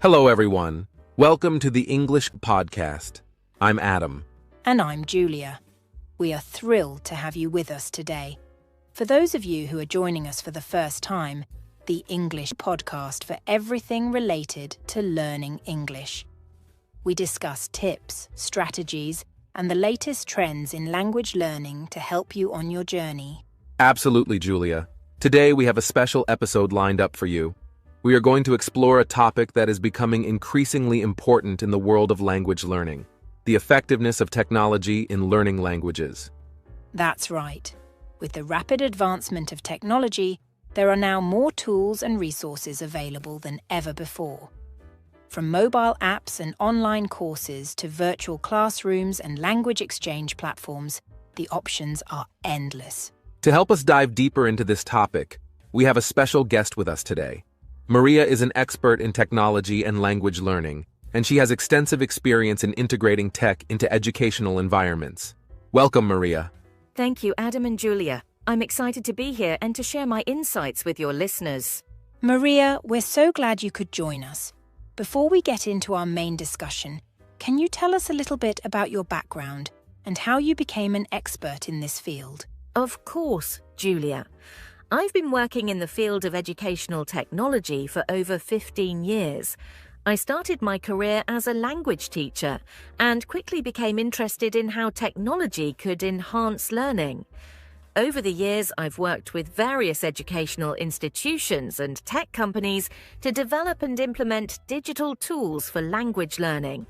Hello, everyone. Welcome to the English podcast. I'm Adam. And I'm Julia. We are thrilled to have you with us today. For those of you who are joining us for the first time, the English podcast for everything related to learning English. We discuss tips, strategies, and the latest trends in language learning to help you on your journey. Absolutely, Julia. Today we have a special episode lined up for you. We are going to explore a topic that is becoming increasingly important in the world of language learning: the effectiveness of technology in learning languages. That's right. With the rapid advancement of technology, there are now more tools and resources available than ever before. From mobile apps and online courses to virtual classrooms and language exchange platforms, the options are endless. To help us dive deeper into this topic, we have a special guest with us today. Maria is an expert in technology and language learning, and she has extensive experience in integrating tech into educational environments. Welcome, Maria. Thank you, Adam and Julia. I'm excited to be here and to share my insights with your listeners. Maria, we're so glad you could join us. Before we get into our main discussion, can you tell us a little bit about your background and how you became an expert in this field? Of course, Julia. I've been working in the field of educational technology for over 15 years. I started my career as a language teacher and quickly became interested in how technology could enhance learning. Over the years, I've worked with various educational institutions and tech companies to develop and implement digital tools for language learning.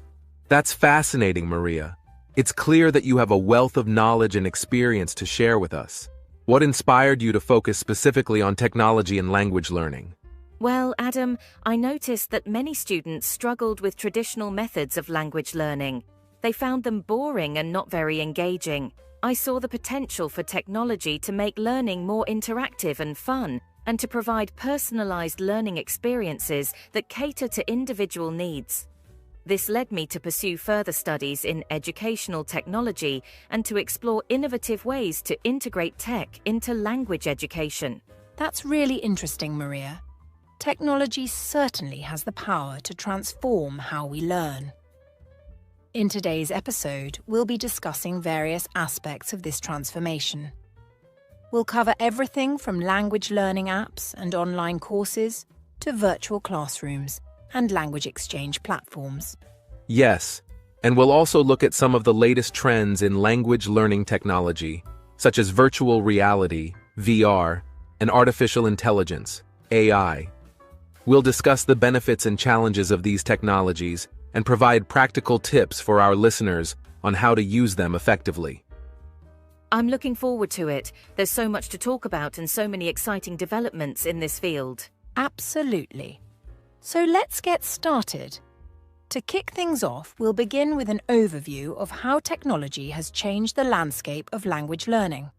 That's fascinating, Maria. It's clear that you have a wealth of knowledge and experience to share with us. What inspired you to focus specifically on technology and language learning? Well, Adam, I noticed that many students struggled with traditional methods of language learning. They found them boring and not very engaging. I saw the potential for technology to make learning more interactive and fun, and to provide personalized learning experiences that cater to individual needs. This led me to pursue further studies in educational technology and to explore innovative ways to integrate tech into language education. That's really interesting, Maria. Technology certainly has the power to transform how we learn. In today's episode, we'll be discussing various aspects of this transformation. We'll cover everything from language learning apps and online courses to virtual classrooms and language exchange platforms. Yes, and we'll also look at some of the latest trends in language learning technology, such as virtual reality, VR, and artificial intelligence, AI. We'll discuss the benefits and challenges of these technologies and provide practical tips for our listeners on how to use them effectively. I'm looking forward to it. There's so much to talk about and so many exciting developments in this field. Absolutely. So let's get started. To kick things off, we'll begin with an overview of how technology has changed the landscape of language learning.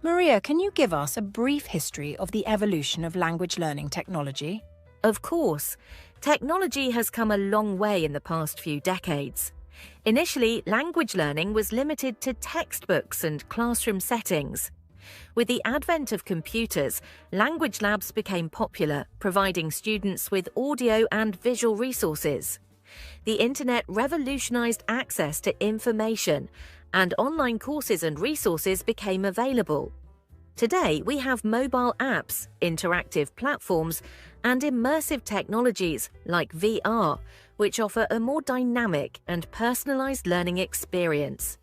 Maria, can you give us a brief history of the evolution of language learning technology? Of course. Technology has come a long way in the past few decades. Initially, language learning was limited to textbooks and classroom settings. With the advent of computers, language labs became popular, providing students with audio and visual resources. The internet revolutionized access to information, and online courses and resources became available. Today, we have mobile apps, interactive platforms, and immersive technologies like VR, which offer a more dynamic and personalized learning experience.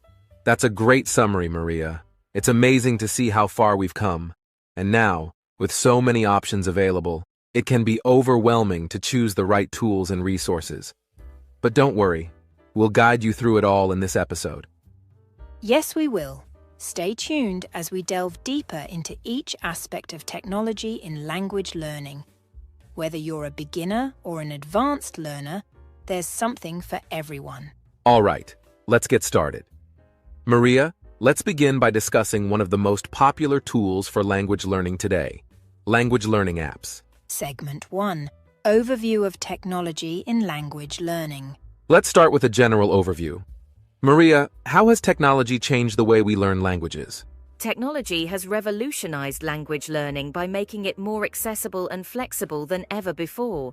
That's a great summary, Maria. It's amazing to see how far we've come. And now, with so many options available, it can be overwhelming to choose the right tools and resources. But don't worry, we'll guide you through it all in this episode. Yes, we will. Stay tuned as we delve deeper into each aspect of technology in language learning. Whether you're a beginner or an advanced learner, there's something for everyone. All right, let's get started. Maria, let's begin by discussing one of the most popular tools for language learning today: language learning apps. Segment 1. Overview of technology in language learning. Let's start with a general overview. Maria, how has technology changed the way we learn languages? Technology has revolutionized language learning by making it more accessible and flexible than ever before.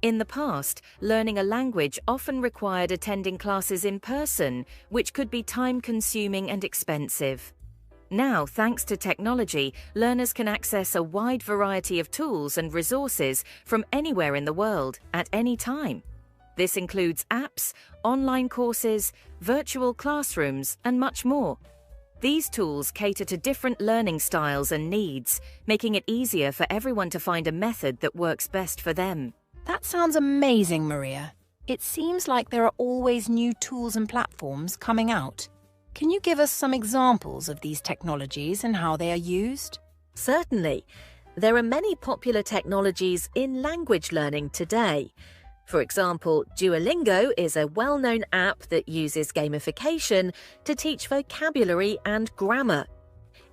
In the past, learning a language often required attending classes in person, which could be time-consuming and expensive. Now, thanks to technology, learners can access a wide variety of tools and resources from anywhere in the world, at any time. This includes apps, online courses, virtual classrooms, and much more. These tools cater to different learning styles and needs, making it easier for everyone to find a method that works best for them. That sounds amazing, Maria. It seems like there are always new tools and platforms coming out. Can you give us some examples of these technologies and how they are used? Certainly. There are many popular technologies in language learning today. For example, Duolingo is a well-known app that uses gamification to teach vocabulary and grammar.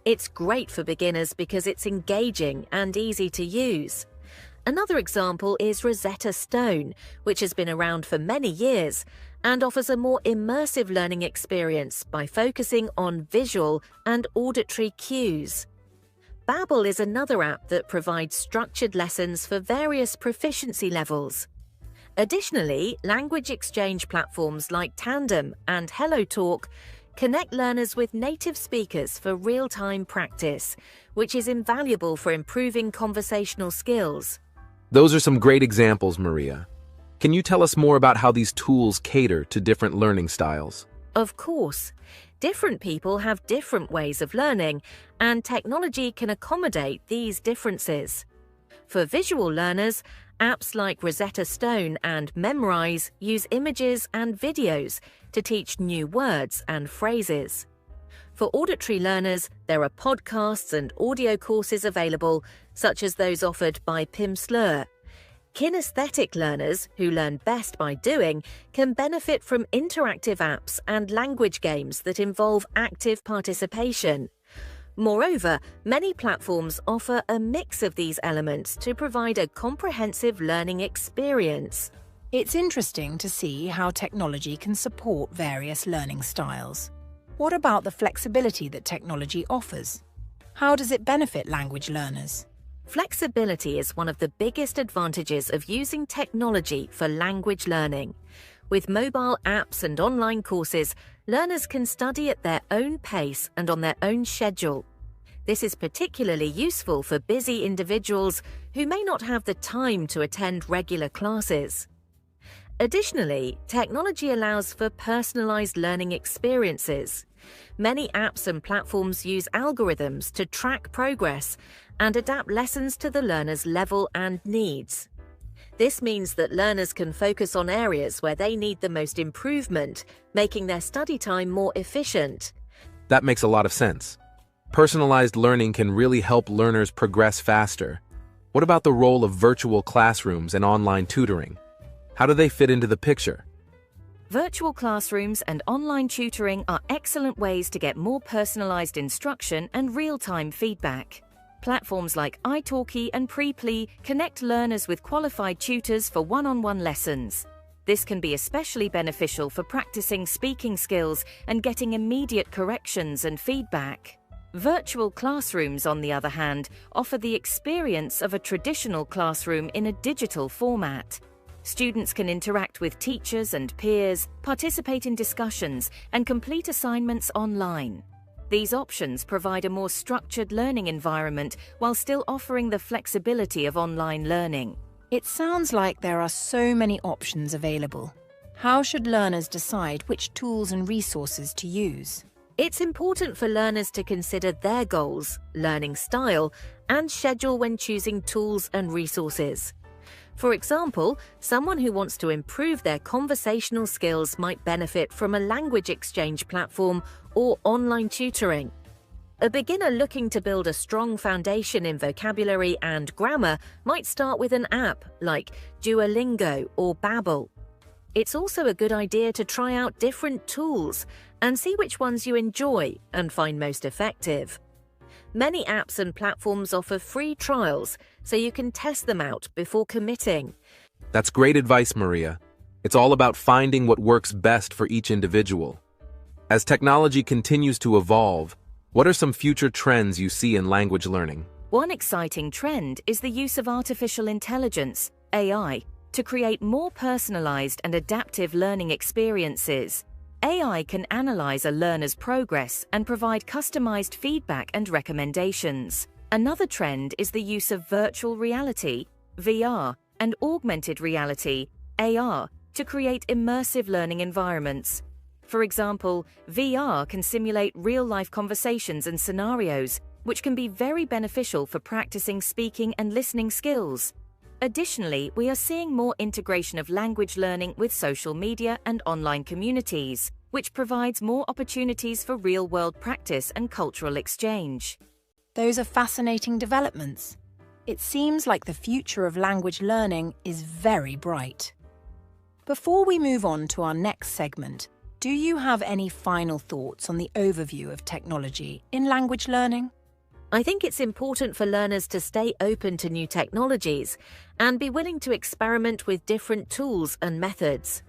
It's great for beginners because it's engaging and easy to use. Another example is Rosetta Stone, which has been around for many years and offers a more immersive learning experience by focusing on visual and auditory cues. Babbel is another app that provides structured lessons for various proficiency levels. Additionally, language exchange platforms like Tandem and HelloTalk connect learners with native speakers for real-time practice, which is invaluable for improving conversational skills. Those are some great examples, Maria. Can you tell us more about how these tools cater to different learning styles? Of course. Different people have different ways of learning, and technology can accommodate these differences. For visual learners, apps like Rosetta Stone and Memrise use images and videos to teach new words and phrases. For auditory learners, there are podcasts and audio courses available, such as those offered by Pimsleur. Kinesthetic learners, who learn best by doing, can benefit from interactive apps and language games that involve active participation. Moreover, many platforms offer a mix of these elements to provide a comprehensive learning experience. It's interesting to see how technology can support various learning styles. What about the flexibility that technology offers? How does it benefit language learners? Flexibility is one of the biggest advantages of using technology for language learning. With mobile apps and online courses, learners can study at their own pace and on their own schedule. This is particularly useful for busy individuals who may not have the time to attend regular classes. Additionally, technology allows for personalized learning experiences. Many apps and platforms use algorithms to track progress and adapt lessons to the learner's level and needs. This means that learners can focus on areas where they need the most improvement, making their study time more efficient. That makes a lot of sense. Personalized learning can really help learners progress faster. What about the role of virtual classrooms and online tutoring? How do they fit into the picture? Virtual classrooms and online tutoring are excellent ways to get more personalized instruction and real-time feedback. Platforms like italki and Preply connect learners with qualified tutors for one-on-one lessons. This can be especially beneficial for practicing speaking skills and getting immediate corrections and feedback. Virtual classrooms, on the other hand, offer the experience of a traditional classroom in a digital format. Students can interact with teachers and peers, participate in discussions, and complete assignments online. These options provide a more structured learning environment while still offering the flexibility of online learning. It sounds like there are so many options available. How should learners decide which tools and resources to use? It's important for learners to consider their goals, learning style, and schedule when choosing tools and resources. For example, someone who wants to improve their conversational skills might benefit from a language exchange platform or online tutoring. A beginner looking to build a strong foundation in vocabulary and grammar might start with an app like Duolingo or Babbel. It's also a good idea to try out different tools and see which ones you enjoy and find most effective. Many apps and platforms offer free trials, so you can test them out before committing. That's great advice, Maria. It's all about finding what works best for each individual. As technology continues to evolve, what are some future trends you see in language learning? One exciting trend is the use of artificial intelligence, AI, to create more personalized and adaptive learning experiences. AI can analyze a learner's progress and provide customized feedback and recommendations. Another trend is the use of virtual reality, VR, and augmented reality, AR, to create immersive learning environments. For example, VR can simulate real-life conversations and scenarios, which can be very beneficial for practicing speaking and listening skills. Additionally, we are seeing more integration of language learning with social media and online communities, which provides more opportunities for real-world practice and cultural exchange. Those are fascinating developments. It seems like the future of language learning is very bright. Before we move on to our next segment, do you have any final thoughts on the overview of technology in language learning? I think it's important for learners to stay open to new technologies and be willing to experiment with different tools and methods.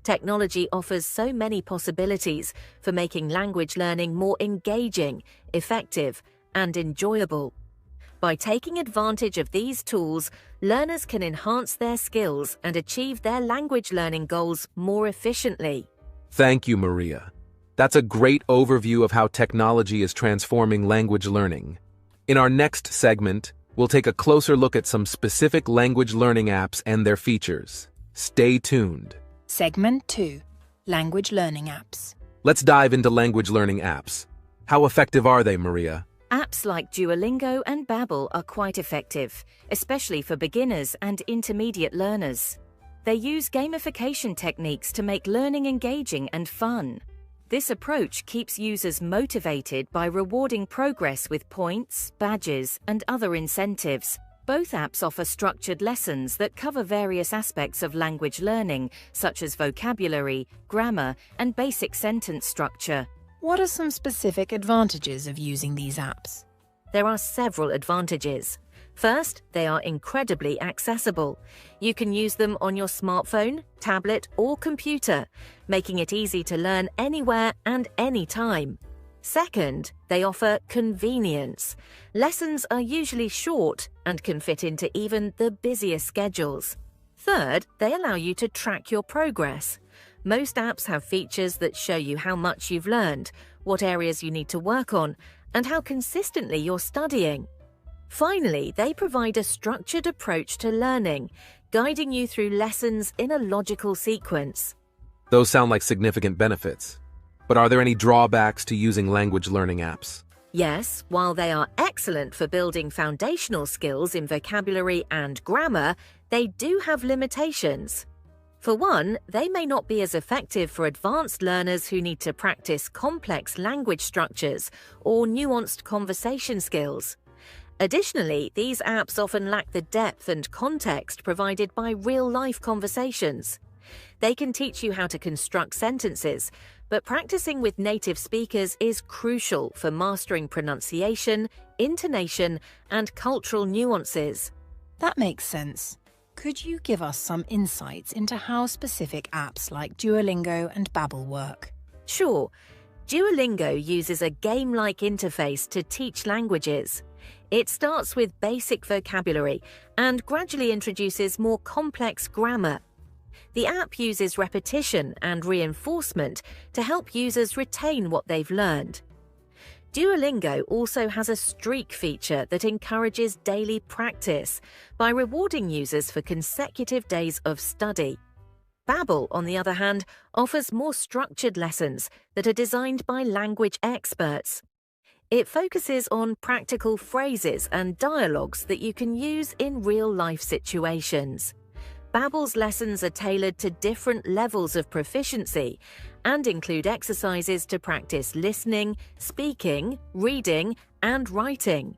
Technology offers so many possibilities for making language learning more engaging, effective, and enjoyable. By taking advantage of these tools, learners can enhance their skills and achieve their language learning goals more efficiently. Thank you, Maria. That's a great overview of how technology is transforming language learning. In our next segment, we'll take a closer look at some specific language learning apps and their features. Stay tuned. Segment 2. Language learning apps. Let's dive into language learning apps. How effective are they, Maria? Apps like Duolingo and Babbel are quite effective, especially for beginners and intermediate learners. They use gamification techniques to make learning engaging and fun. This approach keeps users motivated by rewarding progress with points, badges, and other incentives. Both apps offer structured lessons that cover various aspects of language learning, such as vocabulary, grammar, and basic sentence structure. What are some specific advantages of using these apps? There are several advantages. First, they are incredibly accessible. You can use them on your smartphone, tablet, or computer, making it easy to learn anywhere and anytime. Second, they offer convenience. Lessons are usually short and can fit into even the busiest schedules. Third, they allow you to track your progress. Most apps have features that show you how much you've learned, what areas you need to work on, and how consistently you're studying. Finally, they provide a structured approach to learning, guiding you through lessons in a logical sequence. Those sound like significant benefits. But are there any drawbacks to using language learning apps? Yes, while they are excellent for building foundational skills in vocabulary and grammar, they do have limitations. For one, they may not be as effective for advanced learners who need to practice complex language structures or nuanced conversation skills. Additionally, these apps often lack the depth and context provided by real-life conversations. They can teach you how to construct sentences, but practicing with native speakers is crucial for mastering pronunciation, intonation, and cultural nuances. That makes sense. Could you give us some insights into how specific apps like Duolingo and Babbel work? Sure. Duolingo uses a game-like interface to teach languages. It starts with basic vocabulary and gradually introduces more complex grammar. The app uses repetition and reinforcement to help users retain what they've learned. Duolingo also has a streak feature that encourages daily practice by rewarding users for consecutive days of study. Babbel, on the other hand, offers more structured lessons that are designed by language experts. It focuses on practical phrases and dialogues that you can use in real-life situations. Babbel's lessons are tailored to different levels of proficiency and include exercises to practice listening, speaking, reading, and writing.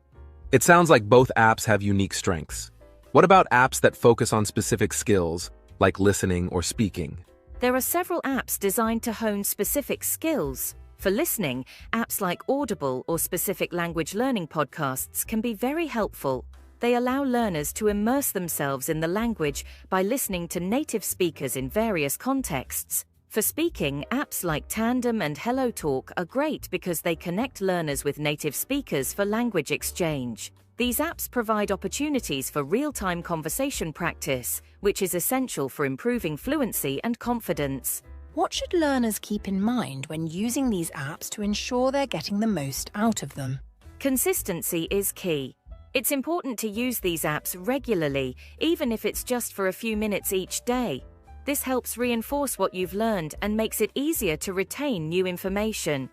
It sounds like both apps have unique strengths. What about apps that focus on specific skills, like listening or speaking? There are several apps designed to hone specific skills. For listening, apps like Audible or specific language learning podcasts can be very helpful. They allow learners to immerse themselves in the language by listening to native speakers in various contexts. For speaking, apps like Tandem and HelloTalk are great because they connect learners with native speakers for language exchange. These apps provide opportunities for real-time conversation practice, which is essential for improving fluency and confidence. What should learners keep in mind when using these apps to ensure they're getting the most out of them? Consistency is key. It's important to use these apps regularly, even if it's just for a few minutes each day. This helps reinforce what you've learned and makes it easier to retain new information.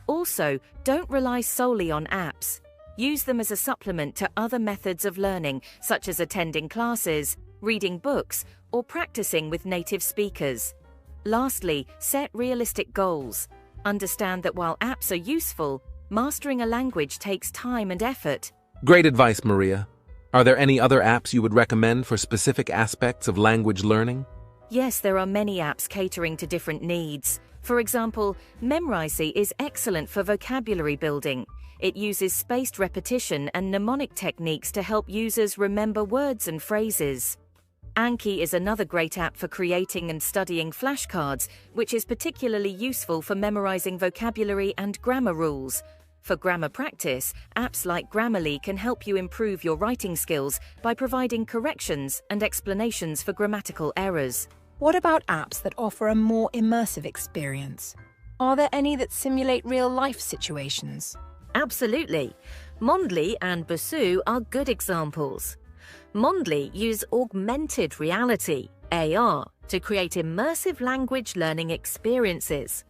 Also, don't rely solely on apps. Use them as a supplement to other methods of learning, such as attending classes, reading books, or practicing with native speakers. Lastly, set realistic goals. Understand that while apps are useful, mastering a language takes time and effort. Great advice, Maria. Are there any other apps you would recommend for specific aspects of language learning? Yes, there are many apps catering to different needs. For example, Memrisey is excellent for vocabulary building. It uses spaced repetition and mnemonic techniques to help users remember words and phrases. Anki is another great app for creating and studying flashcards, which is particularly useful for memorizing vocabulary and grammar rules. For grammar practice, apps like Grammarly can help you improve your writing skills by providing corrections and explanations for grammatical errors. What about apps that offer a more immersive experience? Are there any that simulate real-life situations? Absolutely. Mondly and Busuu are good examples. Mondly use augmented reality, AR, to create immersive language learning experiences.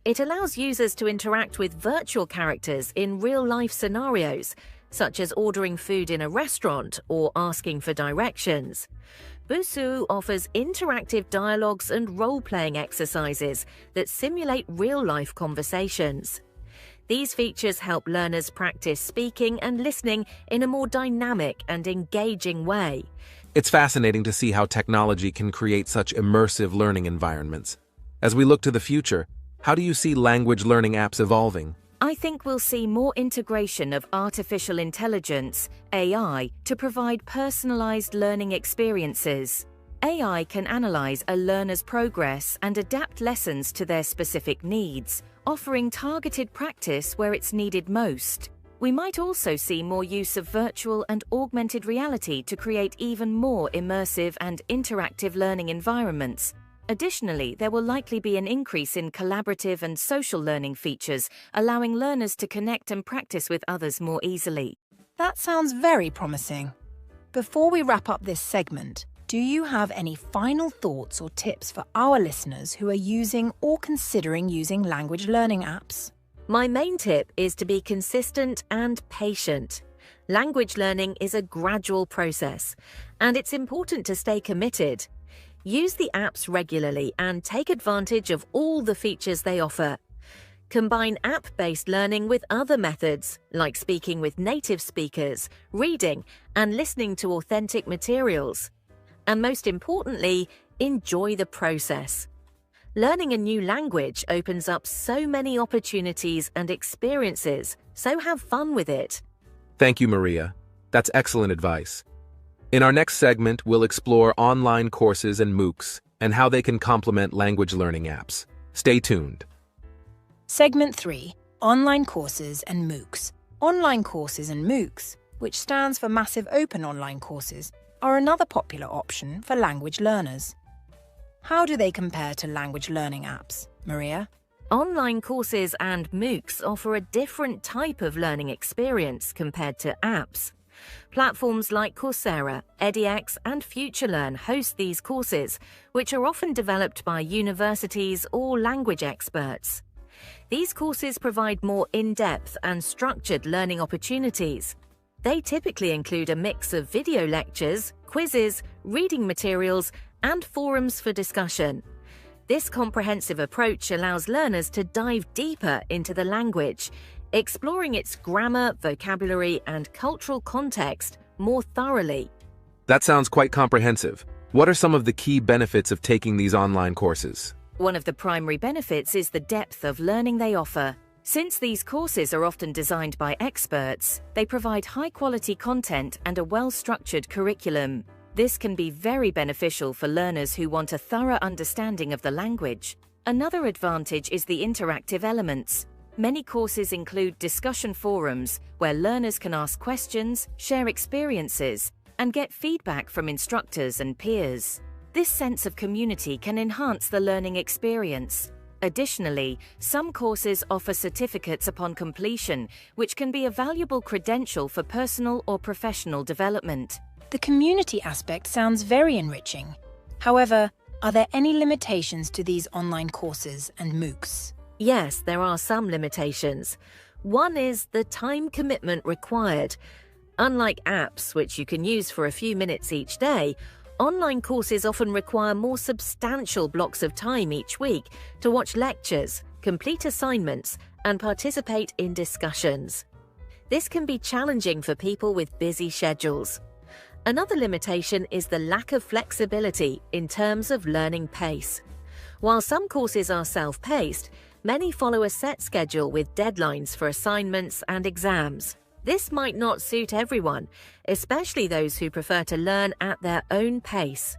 It allows users to interact with virtual characters in real-life scenarios, such as ordering food in a restaurant or asking for directions. Busuu offers interactive dialogues and role-playing exercises that simulate real-life conversations. These features help learners practice speaking and listening in a more dynamic and engaging way. It's fascinating to see how technology can create such immersive learning environments. As we look to the future, how do you see language learning apps evolving? I think we'll see more integration of artificial intelligence, AI, to provide personalized learning experiences. AI can analyze a learner's progress and adapt lessons to their specific needs, offering targeted practice where it's needed most. We might also see more use of virtual and augmented reality to create even more immersive and interactive learning environments. Additionally, there will likely be an increase in collaborative and social learning features, allowing learners to connect and practice with others more easily. That sounds very promising. Before we wrap up this segment, do you have any final thoughts or tips for our listeners who are using or considering using language learning apps? My main tip is to be consistent and patient. Language learning is a gradual process, and it's important to stay committed. Use the apps regularly and take advantage of all the features they offer. Combine app-based learning with other methods, like speaking with native speakers, reading, and listening to authentic materials. And most importantly, enjoy the process. Learning a new language opens up so many opportunities and experiences, so have fun with it. Thank you, Maria. That's excellent advice. In our next segment, we'll explore online courses and MOOCs and how they can complement language learning apps. Stay tuned. Segment 3. Online courses and MOOCs. Online courses and MOOCs, which stands for Massive Open Online Courses, are another popular option for language learners. How do they compare to language learning apps, Maria? Online courses and MOOCs offer a different type of learning experience compared to apps. Platforms like Coursera, edX, and FutureLearn host these courses, which are often developed by universities or language experts. These courses provide more in-depth and structured learning opportunities. They typically include a mix of video lectures, quizzes, reading materials, and forums for discussion. This comprehensive approach allows learners to dive deeper into the language, exploring its grammar, vocabulary, and cultural context more thoroughly. That sounds quite comprehensive. What are some of the key benefits of taking these online courses? One of the primary benefits is the depth of learning they offer. Since these courses are often designed by experts, they provide high-quality content and a well-structured curriculum. This can be very beneficial for learners who want a thorough understanding of the language. Another advantage is the interactive elements. Many courses include discussion forums where learners can ask questions, share experiences, and get feedback from instructors and peers. This sense of community can enhance the learning experience. Additionally, some courses offer certificates upon completion, which can be a valuable credential for personal or professional development. The community aspect sounds very enriching. However, are there any limitations to these online courses and MOOCs? Yes, there are some limitations. One is the time commitment required. Unlike apps, which you can use for a few minutes each day, online courses often require more substantial blocks of time each week to watch lectures, complete assignments, and participate in discussions. This can be challenging for people with busy schedules. Another limitation is the lack of flexibility in terms of learning pace. While some courses are self-paced, many follow a set schedule with deadlines for assignments and exams. This might not suit everyone, especially those who prefer to learn at their own pace.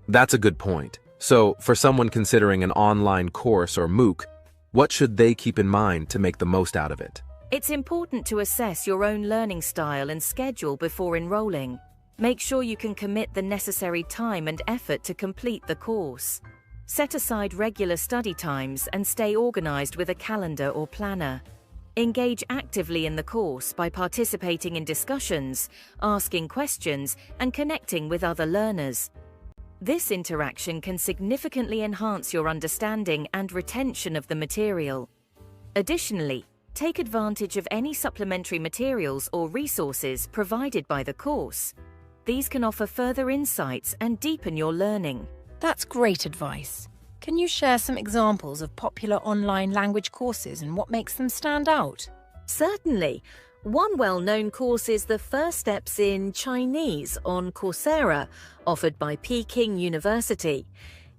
That's a good point. So, for someone considering an online course or MOOC, what should they keep in mind to make the most out of it? It's important to assess your own learning style and schedule before enrolling. Make sure you can commit the necessary time and effort to complete the course. Set aside regular study times and stay organized with a calendar or planner. Engage actively in the course by participating in discussions, asking questions, and connecting with other learners. This interaction can significantly enhance your understanding and retention of the material. Additionally, take advantage of any supplementary materials or resources provided by the course. These can offer further insights and deepen your learning. That's great advice. Can you share some examples of popular online language courses and what makes them stand out? Certainly. One well-known course is the First Steps in Chinese on Coursera, offered by Peking University.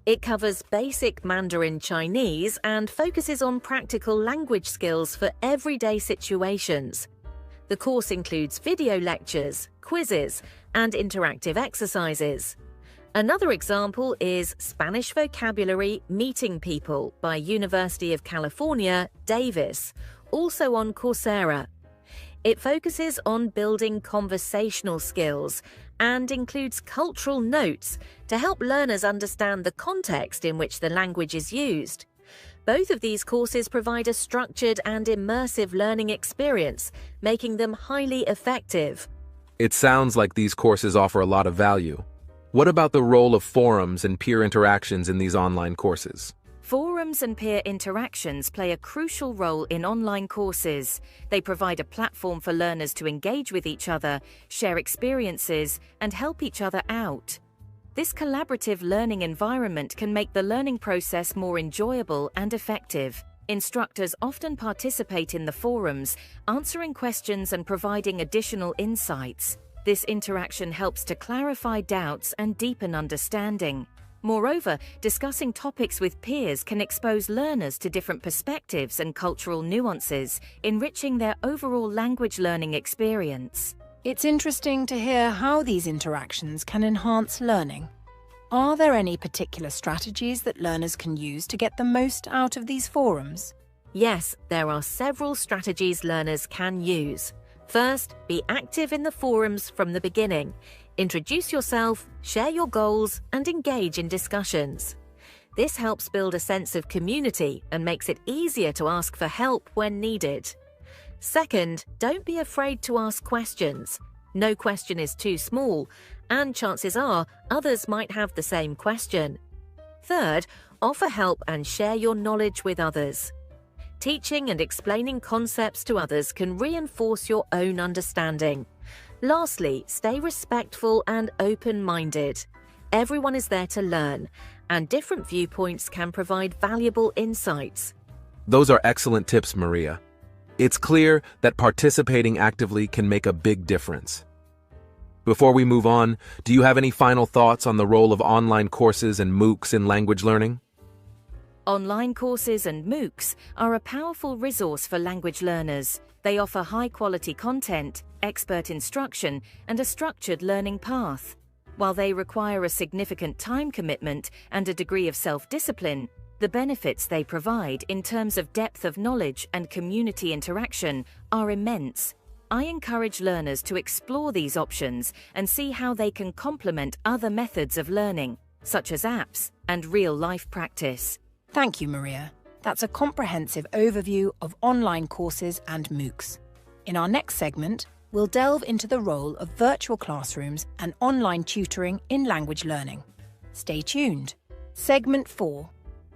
It covers basic Mandarin Chinese and focuses on practical language skills for everyday situations. The course includes video lectures, quizzes, and interactive exercises. Another example is Spanish Vocabulary Meeting People by University of California, Davis, also on Coursera. It focuses on building conversational skills and includes cultural notes to help learners understand the context in which the language is used. Both of these courses provide a structured and immersive learning experience, making them highly effective. It sounds like these courses offer a lot of value. What about the role of forums and peer interactions in these online courses? Forums and peer interactions play a crucial role in online courses. They provide a platform for learners to engage with each other, share experiences, and help each other out. This collaborative learning environment can make the learning process more enjoyable and effective. Instructors often participate in the forums, answering questions and providing additional insights. This interaction helps to clarify doubts and deepen understanding. Moreover, discussing topics with peers can expose learners to different perspectives and cultural nuances, enriching their overall language learning experience. It's interesting to hear how these interactions can enhance learning. Are there any particular strategies that learners can use to get the most out of these forums? Yes, there are several strategies learners can use. First, be active in the forums from the beginning. Introduce yourself, share your goals, and engage in discussions. This helps build a sense of community and makes it easier to ask for help when needed. Second, don't be afraid to ask questions. No question is too small, and chances are others might have the same question. Third, offer help and share your knowledge with others. Teaching and explaining concepts to others can reinforce your own understanding. Lastly, stay respectful and open-minded. Everyone is there to learn, and different viewpoints can provide valuable insights. Those are excellent tips, Maria. It's clear that participating actively can make a big difference. Before we move on, do you have any final thoughts on the role of online courses and MOOCs in language learning? Online courses and MOOCs are a powerful resource for language learners. They offer high-quality content, expert instruction, and a structured learning path. While they require a significant time commitment and a degree of self-discipline, The benefits they provide in terms of depth of knowledge and community interaction are immense. I encourage learners to explore these options and see how they can complement other methods of learning, such as apps and real-life practice. Thank you, Maria. That's a comprehensive overview of online courses and MOOCs. In our next segment, we'll delve into the role of virtual classrooms and online tutoring in language learning. Stay tuned. Segment 4.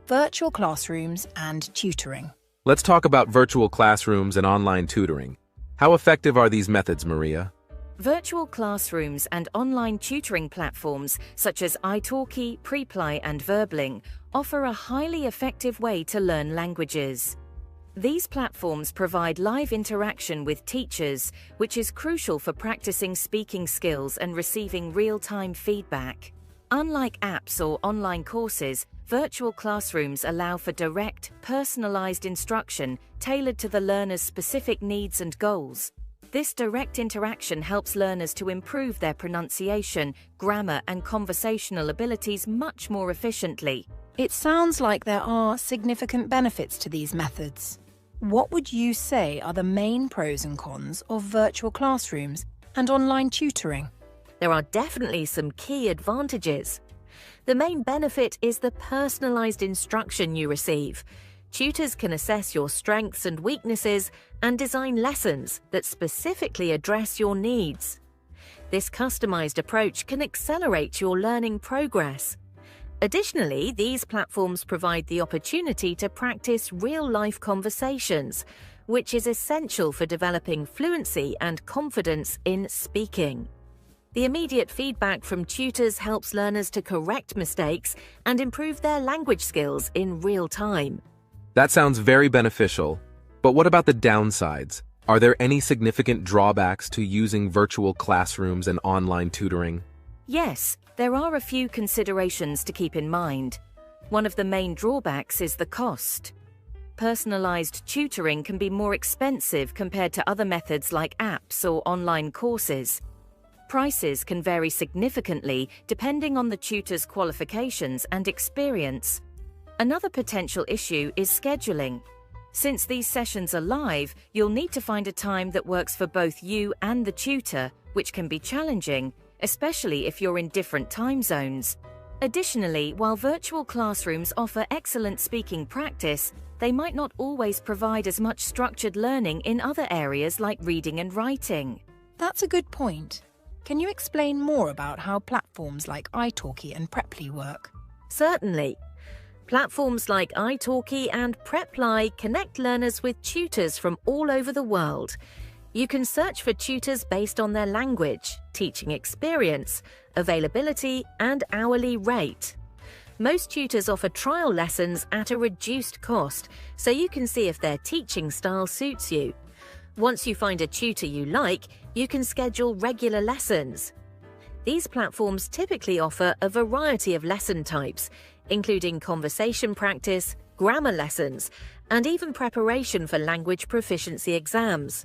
Virtual classrooms and tutoring. Let's talk about virtual classrooms and online tutoring. How effective are these methods, Maria? Virtual classrooms and online tutoring platforms such as italki, Preply and Verbling offer a highly effective way to learn languages. These platforms provide live interaction with teachers, which is crucial for practicing speaking skills and receiving real-time feedback. Unlike apps or online courses, virtual classrooms allow for direct, personalized instruction tailored to the learner's specific needs and goals. This direct interaction helps learners to improve their pronunciation, grammar, and conversational abilities much more efficiently. It sounds like there are significant benefits to these methods. What would you say are the main pros and cons of virtual classrooms and online tutoring? There are definitely some key advantages. The main benefit is the personalized instruction you receive. Tutors can assess your strengths and weaknesses and design lessons that specifically address your needs. This customized approach can accelerate your learning progress. Additionally, these platforms provide the opportunity to practice real-life conversations, which is essential for developing fluency and confidence in speaking. The immediate feedback from tutors helps learners to correct mistakes and improve their language skills in real time. That sounds very beneficial, but what about the downsides? Are there any significant drawbacks to using virtual classrooms and online tutoring? Yes, there are a few considerations to keep in mind. One of the main drawbacks is the cost. Personalized tutoring can be more expensive compared to other methods like apps or online courses. Prices can vary significantly depending on the tutor's qualifications and experience. Another potential issue is scheduling. Since these sessions are live, you'll need to find a time that works for both you and the tutor, which can be challenging, especially if you're in different time zones. Additionally, while virtual classrooms offer excellent speaking practice, they might not always provide as much structured learning in other areas like reading and writing. That's a good point. Can you explain more about how platforms like italki and Preply work? Certainly. Platforms like italki and Preply connect learners with tutors from all over the world. You can search for tutors based on their language, teaching experience, availability, and hourly rate. Most tutors offer trial lessons at a reduced cost, so you can see if their teaching style suits you. Once you find a tutor you like, you can schedule regular lessons. These platforms typically offer a variety of lesson types, including conversation practice, grammar lessons, and even preparation for language proficiency exams.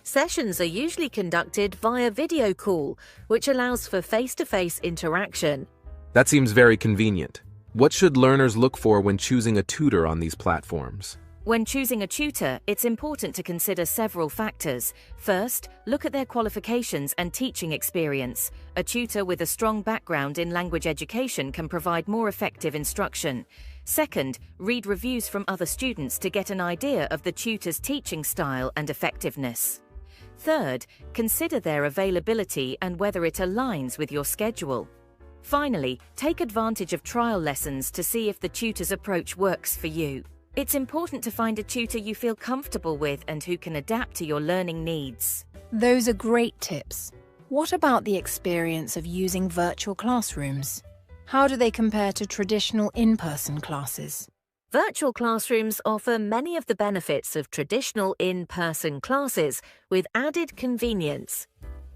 Sessions are usually conducted via video call, which allows for face-to-face interaction. That seems very convenient. What should learners look for when choosing a tutor on these platforms? When choosing a tutor, it's important to consider several factors. First, look at their qualifications and teaching experience. A tutor with a strong background in language education can provide more effective instruction. Second, read reviews from other students to get an idea of the tutor's teaching style and effectiveness. Third, consider their availability and whether it aligns with your schedule. Finally, take advantage of trial lessons to see if the tutor's approach works for you. It's important to find a tutor you feel comfortable with and who can adapt to your learning needs. Those are great tips. What about the experience of using virtual classrooms? How do they compare to traditional in-person classes? Virtual classrooms offer many of the benefits of traditional in-person classes with added convenience.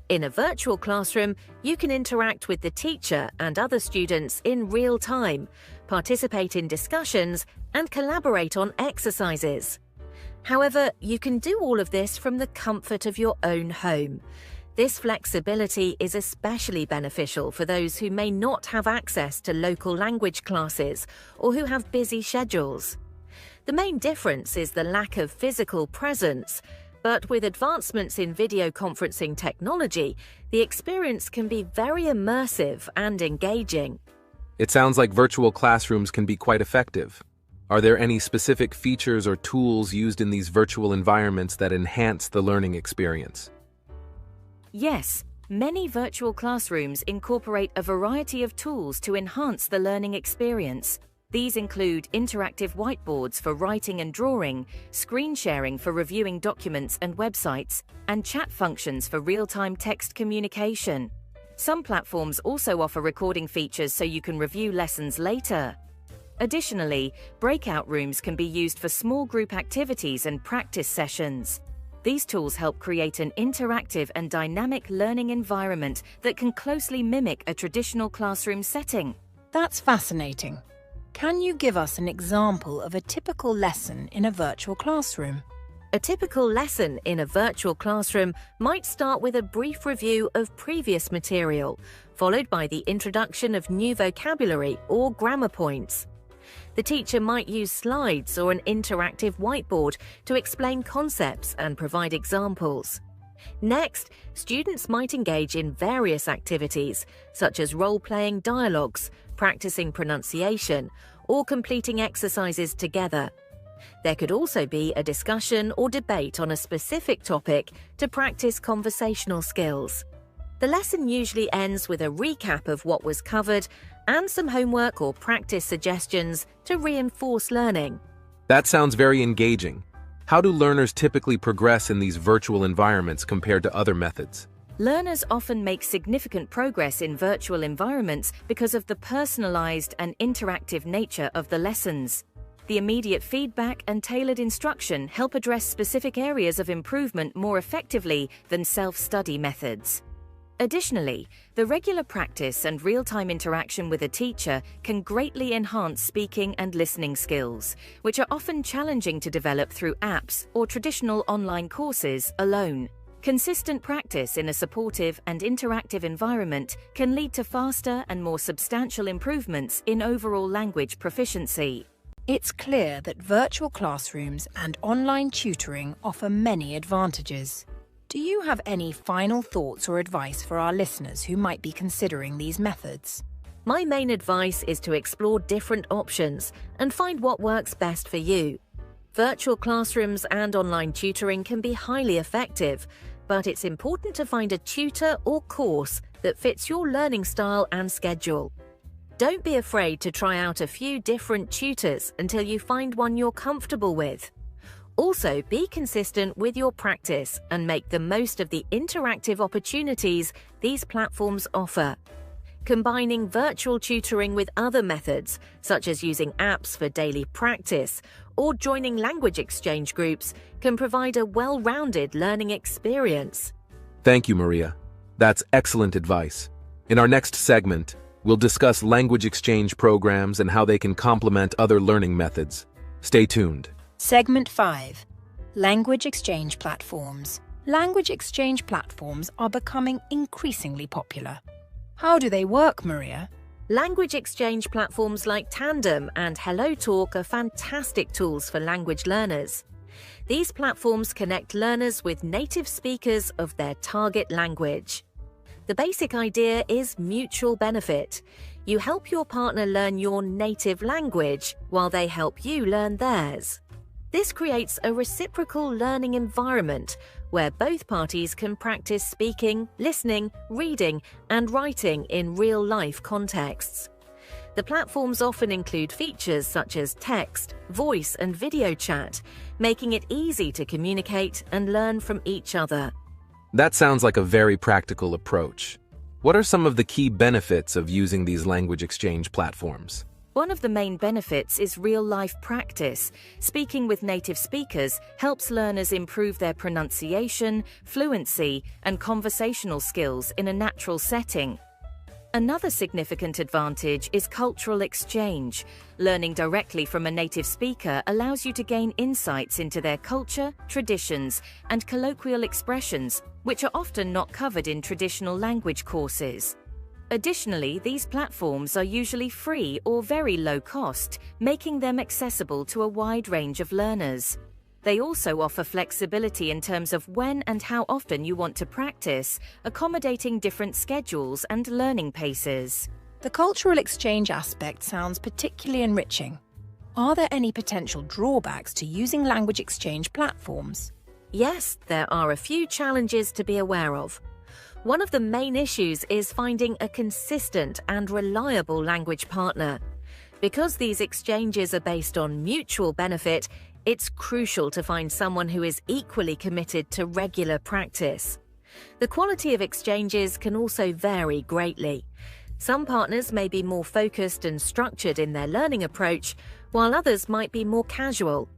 In a virtual classroom, you can interact with the teacher and other students in real time, participate in discussions, and collaborate on exercises. However, you can do all of this from the comfort of your own home. This flexibility is especially beneficial for those who may not have access to local language classes or who have busy schedules. The main difference is the lack of physical presence, but with advancements in video conferencing technology, the experience can be very immersive and engaging. It sounds like virtual classrooms can be quite effective. Are there any specific features or tools used in these virtual environments that enhance the learning experience? Yes, many virtual classrooms incorporate a variety of tools to enhance the learning experience. These include interactive whiteboards for writing and drawing, screen sharing for reviewing documents and websites, and chat functions for real-time text communication. Some platforms also offer recording features so you can review lessons later. Additionally, breakout rooms can be used for small group activities and practice sessions. These tools help create an interactive and dynamic learning environment that can closely mimic a traditional classroom setting. That's fascinating. Can you give us an example of a typical lesson in a virtual classroom? A typical lesson in a virtual classroom might start with a brief review of previous material, followed by the introduction of new vocabulary or grammar points. The teacher might use slides or an interactive whiteboard to explain concepts and provide examples. Next, students might engage in various activities, such as role-playing dialogues, practicing pronunciation, or completing exercises together. There could also be a discussion or debate on a specific topic to practice conversational skills. The lesson usually ends with a recap of what was covered and some homework or practice suggestions to reinforce learning. That sounds very engaging. How do learners typically progress in these virtual environments compared to other methods? Learners often make significant progress in virtual environments because of the personalized and interactive nature of the lessons. The immediate feedback and tailored instruction help address specific areas of improvement more effectively than self-study methods. Additionally, the regular practice and real-time interaction with a teacher can greatly enhance speaking and listening skills, which are often challenging to develop through apps or traditional online courses alone. Consistent practice in a supportive and interactive environment can lead to faster and more substantial improvements in overall language proficiency. It's clear that virtual classrooms and online tutoring offer many advantages. Do you have any final thoughts or advice for our listeners who might be considering these methods? My main advice is to explore different options and find what works best for you. Virtual classrooms and online tutoring can be highly effective, but it's important to find a tutor or course that fits your learning style and schedule. Don't be afraid to try out a few different tutors until you find one you're comfortable with. Also, be consistent with your practice and make the most of the interactive opportunities these platforms offer. Combining virtual tutoring with other methods, such as using apps for daily practice or joining language exchange groups, can provide a well-rounded learning experience. Thank you, Maria. That's excellent advice. In our next segment, we'll discuss language exchange programs and how they can complement other learning methods. Stay tuned. Segment 5. Language exchange platforms. Language exchange platforms are becoming increasingly popular. How do they work, Maria? Language exchange platforms like Tandem and HelloTalk are fantastic tools for language learners. These platforms connect learners with native speakers of their target language. The basic idea is mutual benefit. You help your partner learn your native language while they help you learn theirs. This creates a reciprocal learning environment where both parties can practice speaking, listening, reading, and writing in real-life contexts. The platforms often include features such as text, voice, and video chat, making it easy to communicate and learn from each other. That sounds like a very practical approach. What are some of the key benefits of using these language exchange platforms? One of the main benefits is real-life practice. Speaking with native speakers helps learners improve their pronunciation, fluency, and conversational skills in a natural setting. Another significant advantage is cultural exchange. Learning directly from a native speaker allows you to gain insights into their culture, traditions, and colloquial expressions, which are often not covered in traditional language courses. Additionally, these platforms are usually free or very low cost, making them accessible to a wide range of learners. They also offer flexibility in terms of when and how often you want to practice, accommodating different schedules and learning paces. The cultural exchange aspect sounds particularly enriching. Are there any potential drawbacks to using language exchange platforms? Yes, there are a few challenges to be aware of. One of the main issues is finding a consistent and reliable language partner. Because these exchanges are based on mutual benefit, it's crucial to find someone who is equally committed to regular practice. The quality of exchanges can also vary greatly. Some partners may be more focused and structured in their learning approach, while others might be more casual.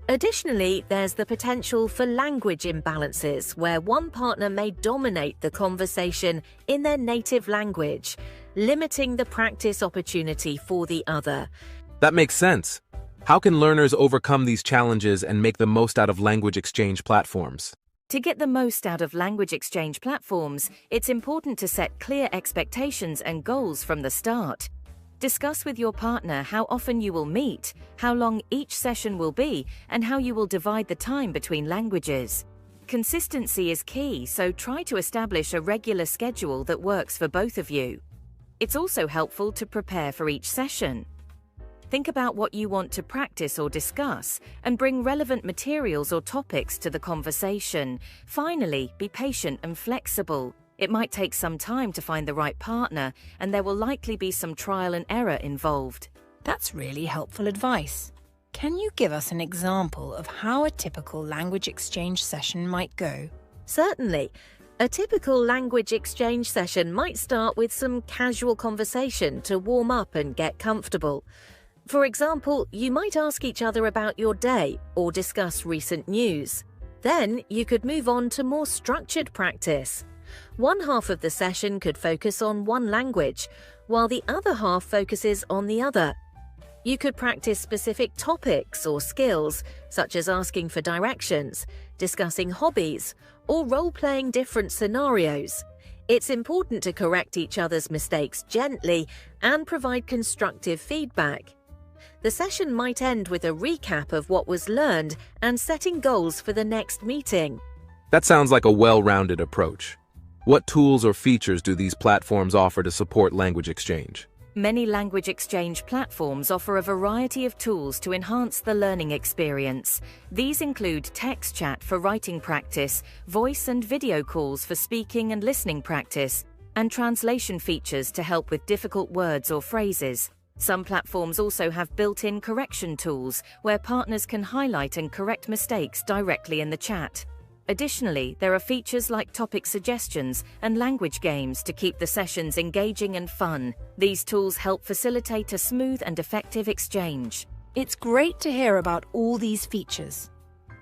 Additionally, there's the potential for language imbalances, where one partner may dominate the conversation in their native language, limiting the practice opportunity for the other. That makes sense. How can learners overcome these challenges and make the most out of language exchange platforms? To get the most out of language exchange platforms, it's important to set clear expectations and goals from the start. Discuss with your partner how often you will meet, how long each session will be, and how you will divide the time between languages. Consistency is key, so try to establish a regular schedule that works for both of you. It's also helpful to prepare for each session. Think about what you want to practice or discuss, and bring relevant materials or topics to the conversation. Finally, be patient and flexible. It might take some time to find the right partner, and there will likely be some trial and error involved. That's really helpful advice. Can you give us an example of how a typical language exchange session might go? Certainly. A typical language exchange session might start with some casual conversation to warm up and get comfortable. For example, you might ask each other about your day or discuss recent news. Then you could move on to more structured practice. One half of the session could focus on one language, while the other half focuses on the other. You could practice specific topics or skills, such as asking for directions, discussing hobbies, or role-playing different scenarios. It's important to correct each other's mistakes gently and provide constructive feedback. The session might end with a recap of what was learned and setting goals for the next meeting. That sounds like a well-rounded approach. What tools or features do these platforms offer to support language exchange? Many language exchange platforms offer a variety of tools to enhance the learning experience. These include text chat for writing practice, voice and video calls for speaking and listening practice, and translation features to help with difficult words or phrases. Some platforms also have built-in correction tools where partners can highlight and correct mistakes directly in the chat. Additionally, there are features like topic suggestions and language games to keep the sessions engaging and fun. These tools help facilitate a smooth and effective exchange. It's great to hear about all these features.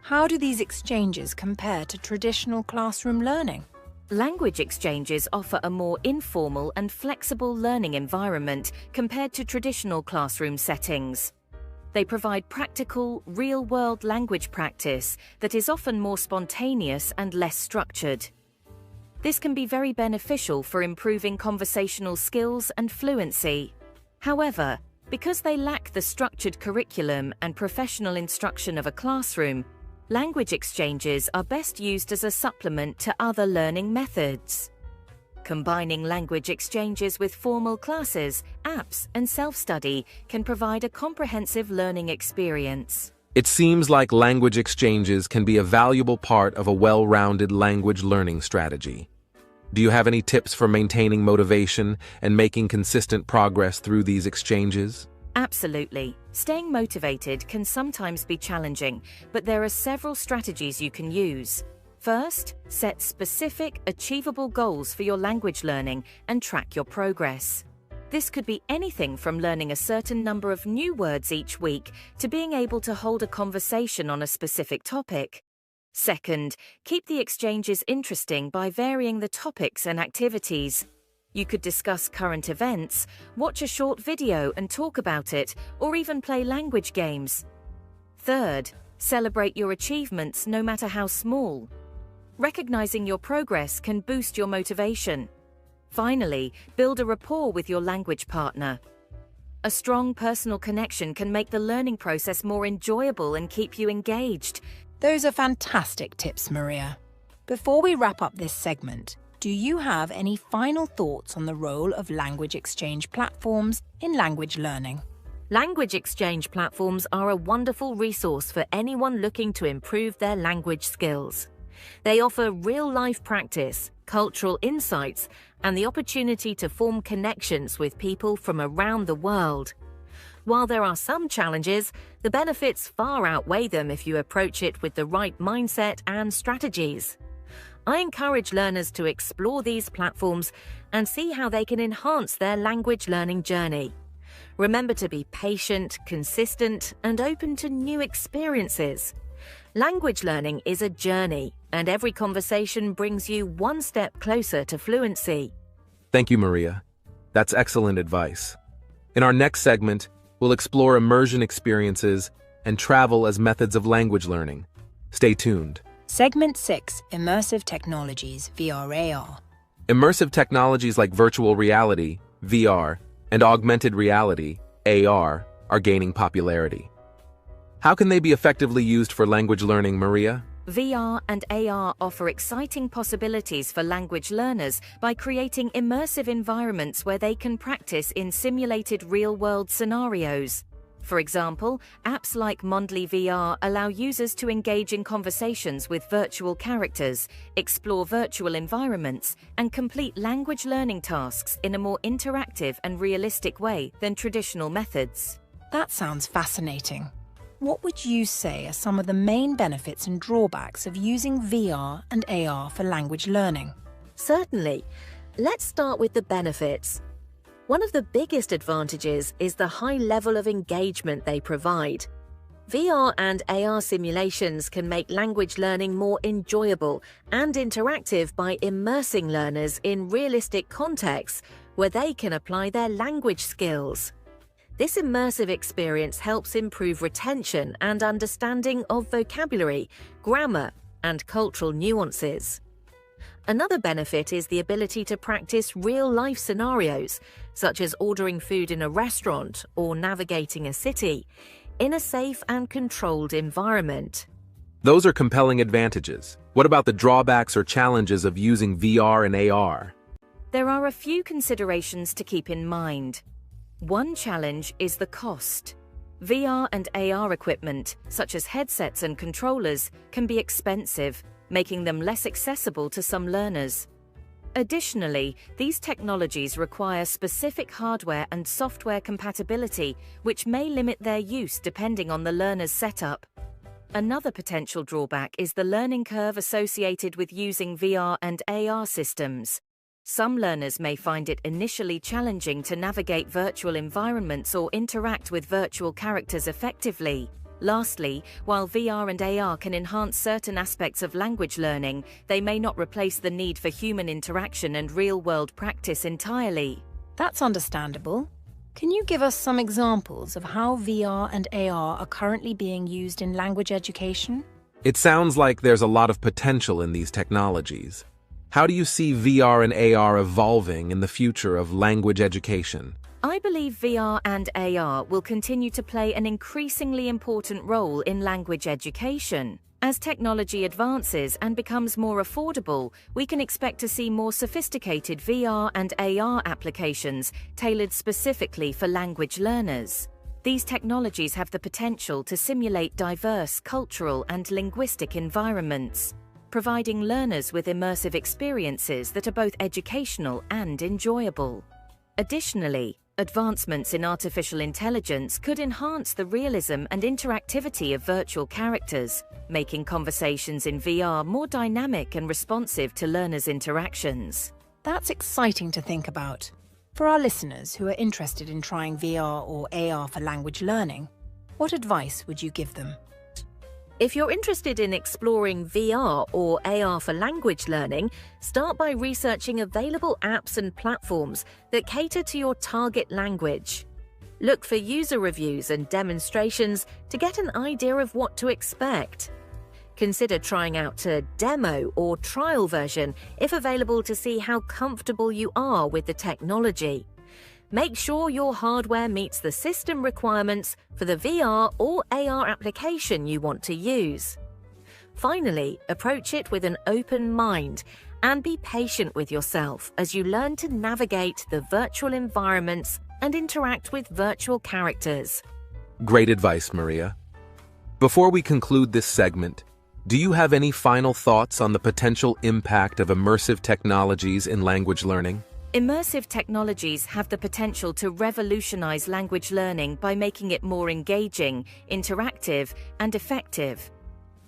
How do these exchanges compare to traditional classroom learning? Language exchanges offer a more informal and flexible learning environment compared to traditional classroom settings. They provide practical, real-world language practice that is often more spontaneous and less structured. This can be very beneficial for improving conversational skills and fluency. However, because they lack the structured curriculum and professional instruction of a classroom, language exchanges are best used as a supplement to other learning methods. Combining language exchanges with formal classes, apps, and self-study can provide a comprehensive learning experience. It seems like language exchanges can be a valuable part of a well-rounded language learning strategy. Do you have any tips for maintaining motivation and making consistent progress through these exchanges? Absolutely. Staying motivated can sometimes be challenging, but there are several strategies you can use. First, set specific, achievable goals for your language learning and track your progress. This could be anything from learning a certain number of new words each week to being able to hold a conversation on a specific topic. Second, keep the exchanges interesting by varying the topics and activities. You could discuss current events, watch a short video and talk about it, or even play language games. Third, celebrate your achievements no matter how small. Recognizing your progress can boost your motivation. Finally, build a rapport with your language partner. A strong personal connection can make the learning process more enjoyable and keep you engaged. Those are fantastic tips, Maria. Before we wrap up this segment, do you have any final thoughts on the role of language exchange platforms in language learning? Language exchange platforms are a wonderful resource for anyone looking to improve their language skills. They offer real-life practice, cultural insights, and the opportunity to form connections with people from around the world. While there are some challenges, the benefits far outweigh them if you approach it with the right mindset and strategies. I encourage learners to explore these platforms and see how they can enhance their language learning journey. Remember to be patient, consistent, and open to new experiences. Language learning is a journey, and every conversation brings you one step closer to fluency. Thank you, Maria. That's excellent advice. In our next segment, we'll explore immersion experiences and travel as methods of language learning. Stay tuned. Segment 6, Immersive Technologies, VR/AR. Immersive technologies like virtual reality, VR, and augmented reality, AR, are gaining popularity. How can they be effectively used for language learning, Maria? VR and AR offer exciting possibilities for language learners by creating immersive environments where they can practice in simulated real-world scenarios. For example, apps like Mondly VR allow users to engage in conversations with virtual characters, explore virtual environments, and complete language learning tasks in a more interactive and realistic way than traditional methods. That sounds fascinating. What would you say are some of the main benefits and drawbacks of using VR and AR for language learning? Certainly. Let's start with the benefits. One of the biggest advantages is the high level of engagement they provide. VR and AR simulations can make language learning more enjoyable and interactive by immersing learners in realistic contexts where they can apply their language skills. This immersive experience helps improve retention and understanding of vocabulary, grammar, and cultural nuances. Another benefit is the ability to practice real-life scenarios, such as ordering food in a restaurant or navigating a city, in a safe and controlled environment. Those are compelling advantages. What about the drawbacks or challenges of using VR and AR? There are a few considerations to keep in mind. One challenge is the cost. VR and AR equipment, such as headsets and controllers, can be expensive, making them less accessible to some learners. Additionally, these technologies require specific hardware and software compatibility, which may limit their use depending on the learner's setup. Another potential drawback is the learning curve associated with using VR and AR systems. Some learners may find it initially challenging to navigate virtual environments or interact with virtual characters effectively. Lastly, while VR and AR can enhance certain aspects of language learning, they may not replace the need for human interaction and real-world practice entirely. That's understandable. Can you give us some examples of how VR and AR are currently being used in language education? It sounds like there's a lot of potential in these technologies. How do you see VR and AR evolving in the future of language education? I believe VR and AR will continue to play an increasingly important role in language education. As technology advances and becomes more affordable, we can expect to see more sophisticated VR and AR applications tailored specifically for language learners. These technologies have the potential to simulate diverse cultural and linguistic environments, providing learners with immersive experiences that are both educational and enjoyable. Additionally, advancements in artificial intelligence could enhance the realism and interactivity of virtual characters, making conversations in VR more dynamic and responsive to learners' interactions. That's exciting to think about. For our listeners who are interested in trying VR or AR for language learning, what advice would you give them? If you're interested in exploring VR or AR for language learning, start by researching available apps and platforms that cater to your target language. Look for user reviews and demonstrations to get an idea of what to expect. Consider trying out a demo or trial version if available to see how comfortable you are with the technology. Make sure your hardware meets the system requirements for the VR or AR application you want to use. Finally, approach it with an open mind and be patient with yourself as you learn to navigate the virtual environments and interact with virtual characters. Great advice, Maria. Before we conclude this segment, do you have any final thoughts on the potential impact of immersive technologies in language learning? Immersive technologies have the potential to revolutionize language learning by making it more engaging, interactive, and effective.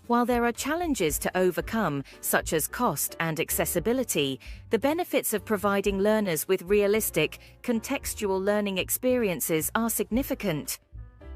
While there are challenges to overcome, such as cost and accessibility, the benefits of providing learners with realistic, contextual learning experiences are significant.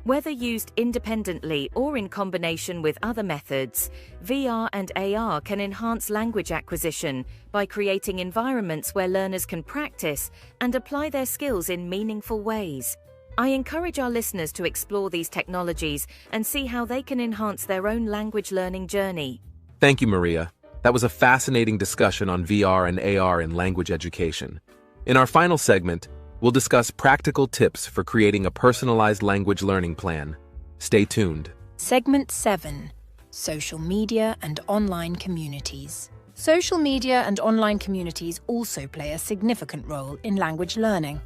Whether used independently or in combination with other methods, VR and AR can enhance language acquisition by creating environments where learners can practice and apply their skills in meaningful ways. I encourage our listeners to explore these technologies and see how they can enhance their own language learning journey. Thank you, Maria. That was a fascinating discussion on VR and AR in language education. In our final segment, we'll discuss practical tips for creating a personalized language learning plan. Stay tuned. Segment 7. Social media and online communities. Social media and online communities also play a significant role in language learning.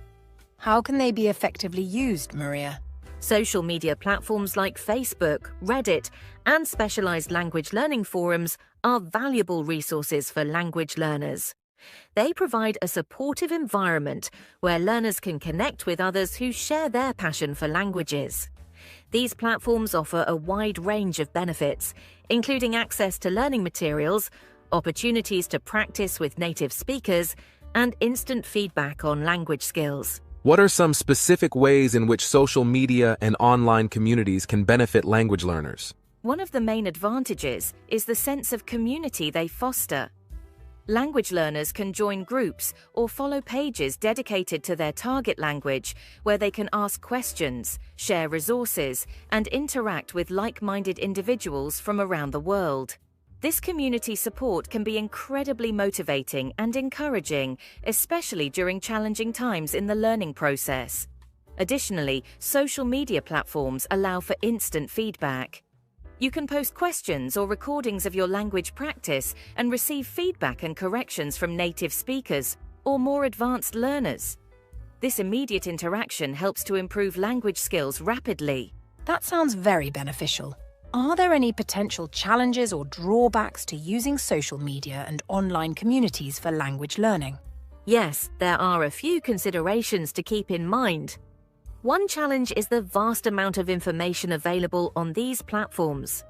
How can they be effectively used, Maria? Social media platforms like Facebook, Reddit, and specialized language learning forums are valuable resources for language learners. They provide a supportive environment where learners can connect with others who share their passion for languages. These platforms offer a wide range of benefits, including access to learning materials, opportunities to practice with native speakers, and instant feedback on language skills. What are some specific ways in which social media and online communities can benefit language learners? One of the main advantages is the sense of community they foster. Language learners can join groups or follow pages dedicated to their target language where they can ask questions, share resources, and interact with like-minded individuals from around the world. This community support can be incredibly motivating and encouraging, especially during challenging times in the learning process. Additionally, social media platforms allow for instant feedback. You can post questions or recordings of your language practice and receive feedback and corrections from native speakers or more advanced learners. This immediate interaction helps to improve language skills rapidly. That sounds very beneficial. Are there any potential challenges or drawbacks to using social media and online communities for language learning? Yes, there are a few considerations to keep in mind. One challenge is the vast amount of information available on these platforms.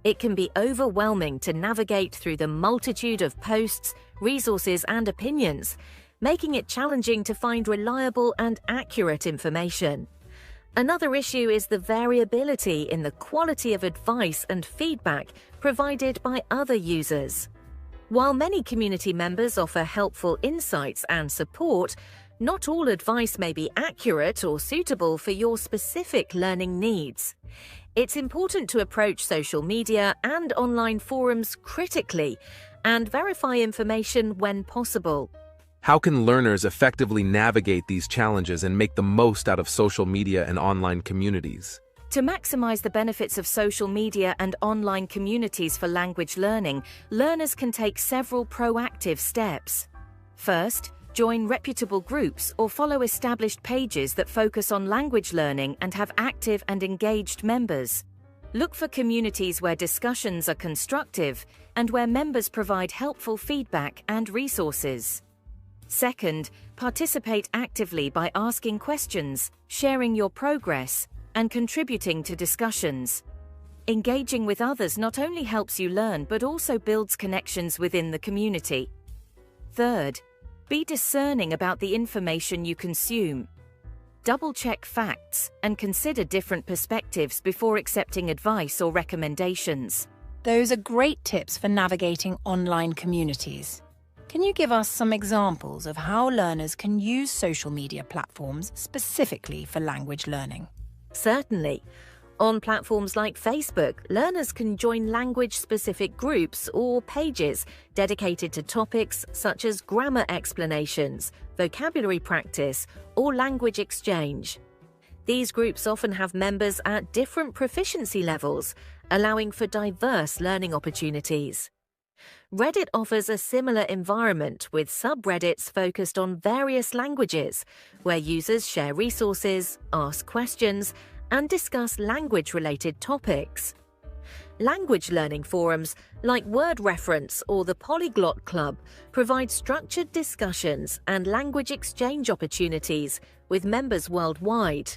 It can be overwhelming to navigate through the multitude of posts, resources, and opinions, making it challenging to find reliable and accurate information. Another issue is the variability in the quality of advice and feedback provided by other users. While many community members offer helpful insights and support, not all advice may be accurate or suitable for your specific learning needs. It's important to approach social media and online forums critically and verify information when possible. How can learners effectively navigate these challenges and make the most out of social media and online communities? To maximize the benefits of social media and online communities for language learning, learners can take several proactive steps. First, join reputable groups or follow established pages that focus on language learning and have active and engaged members. Look for communities where discussions are constructive and where members provide helpful feedback and resources. Second, participate actively by asking questions, sharing your progress, and contributing to discussions. Engaging with others not only helps you learn but also builds connections within the community. Third, be discerning about the information you consume. Double-check facts and consider different perspectives before accepting advice or recommendations. Those are great tips for navigating online communities. Can you give us some examples of how learners can use social media platforms specifically for language learning? Certainly. On platforms like Facebook, learners can join language-specific groups or pages dedicated to topics such as grammar explanations, vocabulary practice, or language exchange. These groups often have members at different proficiency levels, allowing for diverse learning opportunities. Reddit offers a similar environment with subreddits focused on various languages, where users share resources, ask questions, and discuss language-related topics. Language learning forums like Word Reference or the Polyglot Club provide structured discussions and language exchange opportunities with members worldwide.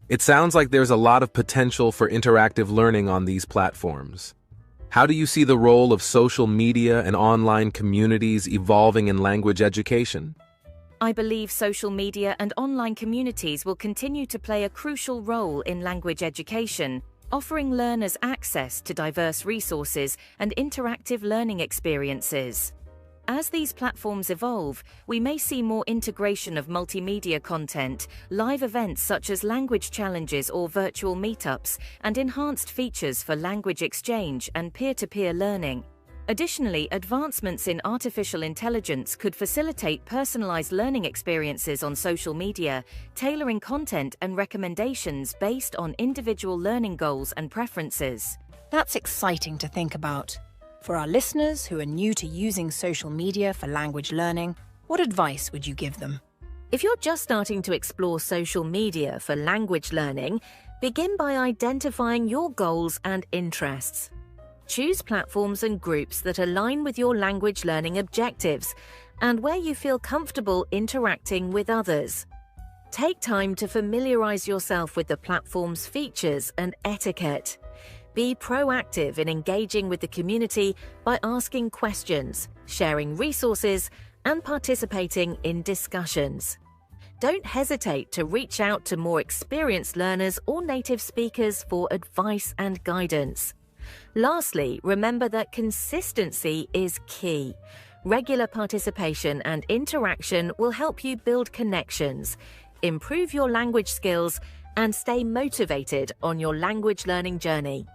It sounds like there's a lot of potential for interactive learning on these platforms. How do you see the role of social media and online communities evolving in language education? I believe social media and online communities will continue to play a crucial role in language education, offering learners access to diverse resources and interactive learning experiences. As these platforms evolve, we may see more integration of multimedia content, live events such as language challenges or virtual meetups, and enhanced features for language exchange and peer-to-peer learning. Additionally, advancements in artificial intelligence could facilitate personalized learning experiences on social media, tailoring content and recommendations based on individual learning goals and preferences. That's exciting to think about. For our listeners who are new to using social media for language learning, what advice would you give them? If you're just starting to explore social media for language learning, begin by identifying your goals and interests. Choose platforms and groups that align with your language learning objectives and where you feel comfortable interacting with others. Take time to familiarize yourself with the platform's features and etiquette. Be proactive in engaging with the community by asking questions, sharing resources, and participating in discussions. Don't hesitate to reach out to more experienced learners or native speakers for advice and guidance. Lastly, remember that consistency is key. Regular participation and interaction will help you build connections, improve your language skills, and stay motivated on your language learning journey.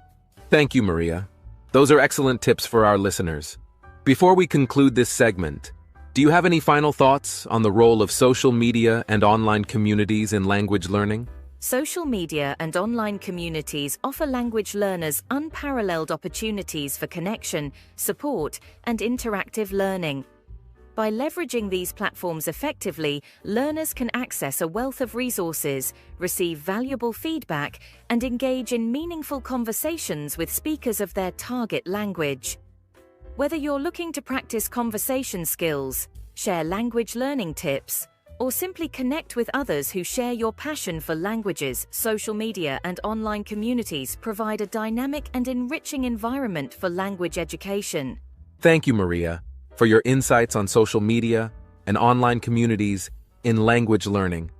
Thank you, Maria. Those are excellent tips for our listeners. Before we conclude this segment, do you have any final thoughts on the role of social media and online communities in language learning? Social media and online communities offer language learners unparalleled opportunities for connection, support, and interactive learning. By leveraging these platforms effectively, learners can access a wealth of resources, receive valuable feedback, and engage in meaningful conversations with speakers of their target language. Whether you're looking to practice conversation skills, share language learning tips, or simply connect with others who share your passion for languages, social media and online communities provide a dynamic and enriching environment for language education. Thank you, Maria, for your insights on social media and online communities in language learning.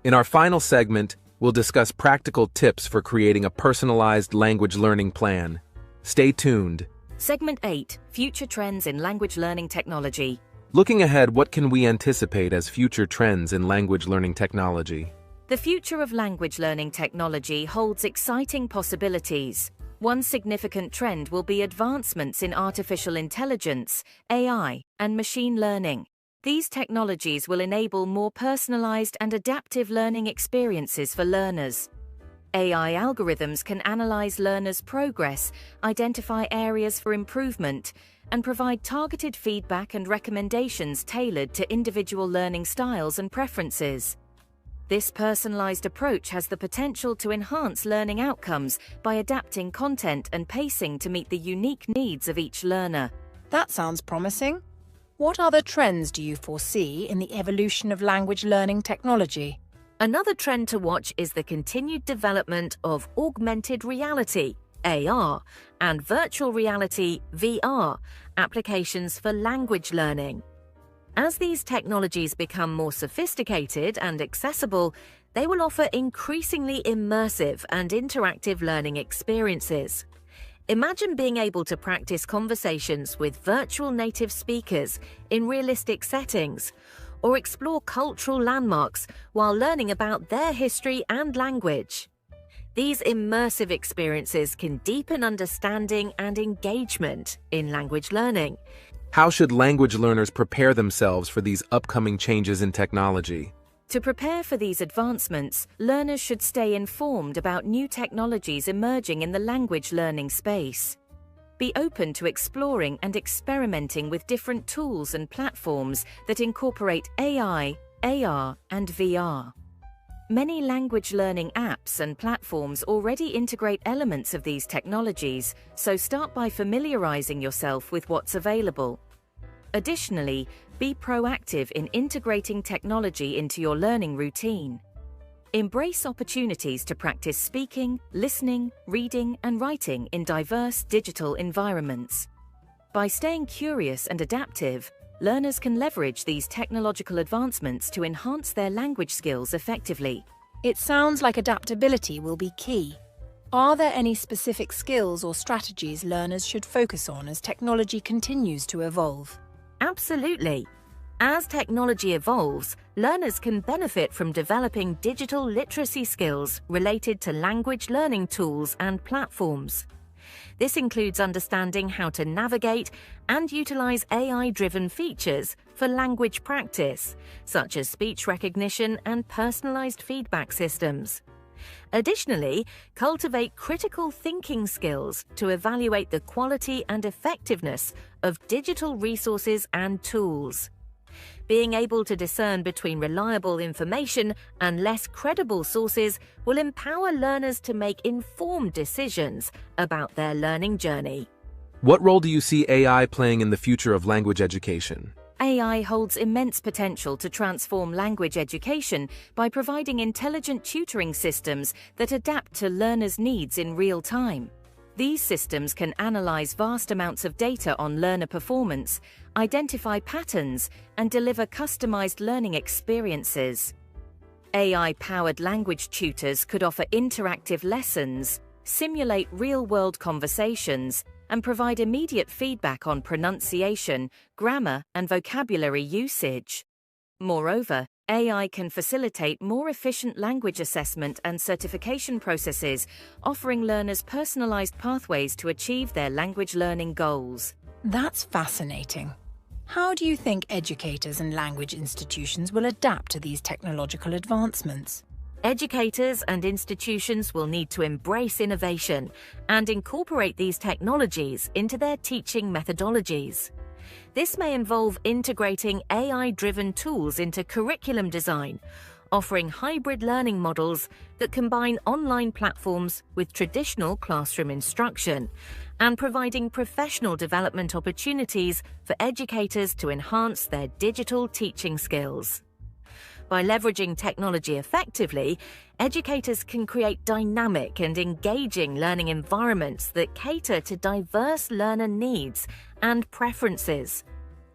In our final segment, we'll discuss practical tips for creating a personalized language learning plan. Stay tuned. Segment 8: Future Trends in Language Learning Technology. Looking ahead, what can we anticipate as future trends in language learning technology? The future of language learning technology holds exciting possibilities. One significant trend will be advancements in artificial intelligence, AI, and machine learning. These technologies will enable more personalized and adaptive learning experiences for learners. AI algorithms can analyze learners' progress, identify areas for improvement, and provide targeted feedback and recommendations tailored to individual learning styles and preferences. This personalized approach has the potential to enhance learning outcomes by adapting content and pacing to meet the unique needs of each learner. That sounds promising. What other trends do you foresee in the evolution of language learning technology? Another trend to watch is the continued development of augmented reality, AR, and virtual reality, VR, applications for language learning. As these technologies become more sophisticated and accessible, They will offer increasingly immersive and interactive learning experiences. Imagine being able to practice conversations with virtual native speakers in realistic settings, or explore cultural landmarks while learning about their history and language. These immersive experiences can deepen understanding and engagement in language learning. How should language learners prepare themselves for these upcoming changes in technology? To prepare for these advancements, learners should stay informed about new technologies emerging in the language learning space. Be open to exploring and experimenting with different tools and platforms that incorporate AI, AR, and VR. Many language learning apps and platforms already integrate elements of these technologies, so start by familiarizing yourself with what's available. Additionally, be proactive in integrating technology into your learning routine. Embrace opportunities to practice speaking, listening, reading, and writing in diverse digital environments. By staying curious and adaptive, learners can leverage these technological advancements to enhance their language skills effectively. It sounds like adaptability will be key. Are there any specific skills or strategies learners should focus on as technology continues to evolve? Absolutely. As technology evolves, learners can benefit from developing digital literacy skills related to language learning tools and platforms. This includes understanding how to navigate and utilize AI-driven features for language practice, such as speech recognition and personalized feedback systems. Additionally, cultivate critical thinking skills to evaluate the quality and effectiveness of digital resources and tools. Being able to discern between reliable information and less credible sources will empower learners to make informed decisions about their learning journey. What role do you see AI playing in the future of language education? AI holds immense potential to transform language education by providing intelligent tutoring systems that adapt to learners' needs in real time. These systems can analyze vast amounts of data on learner performance, identify patterns, and deliver customized learning experiences. AI-powered language tutors could offer interactive lessons, simulate real-world conversations, and provide immediate feedback on pronunciation, grammar, and vocabulary usage. Moreover, AI can facilitate more efficient language assessment and certification processes, offering learners personalized pathways to achieve their language learning goals. That's fascinating. How do you think educators and language institutions will adapt to these technological advancements? Educators and institutions will need to embrace innovation and incorporate these technologies into their teaching methodologies. This may involve integrating AI-driven tools into curriculum design, offering hybrid learning models that combine online platforms with traditional classroom instruction, and providing professional development opportunities for educators to enhance their digital teaching skills. By leveraging technology effectively, educators can create dynamic and engaging learning environments that cater to diverse learner needs and preferences.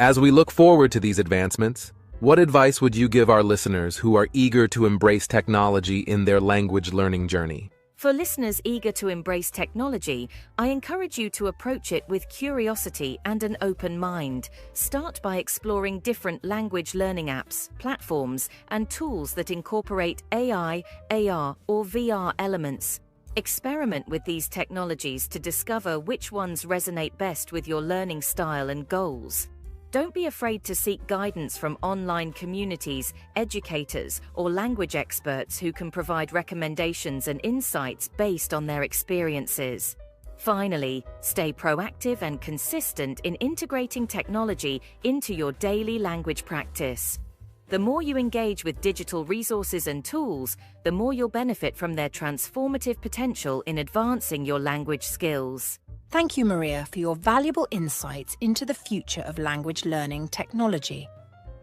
As we look forward to these advancements, what advice would you give our listeners who are eager to embrace technology in their language learning journey? For listeners eager to embrace technology, I encourage you to approach it with curiosity and an open mind. Start by exploring different language learning apps, platforms, and tools that incorporate AI, AR, or VR elements. Experiment with these technologies to discover which ones resonate best with your learning style and goals. Don't be afraid to seek guidance from online communities, educators, or language experts who can provide recommendations and insights based on their experiences. Finally, stay proactive and consistent in integrating technology into your daily language practice. The more you engage with digital resources and tools, the more you'll benefit from their transformative potential in advancing your language skills. Thank you, Maria, for your valuable insights into the future of language learning technology.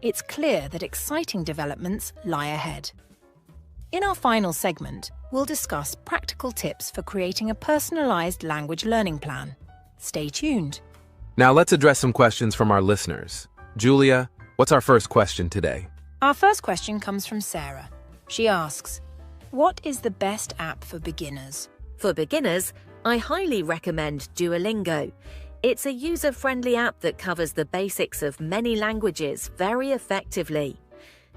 It's clear that exciting developments lie ahead. In our final segment, we'll discuss practical tips for creating a personalized language learning plan. Stay tuned. Now let's address some questions from our listeners. Julia, what's our first question today? Our first question comes from Sarah. She asks, What is the best app for beginners? For beginners, I highly recommend Duolingo. It's a user-friendly app that covers the basics of many languages very effectively.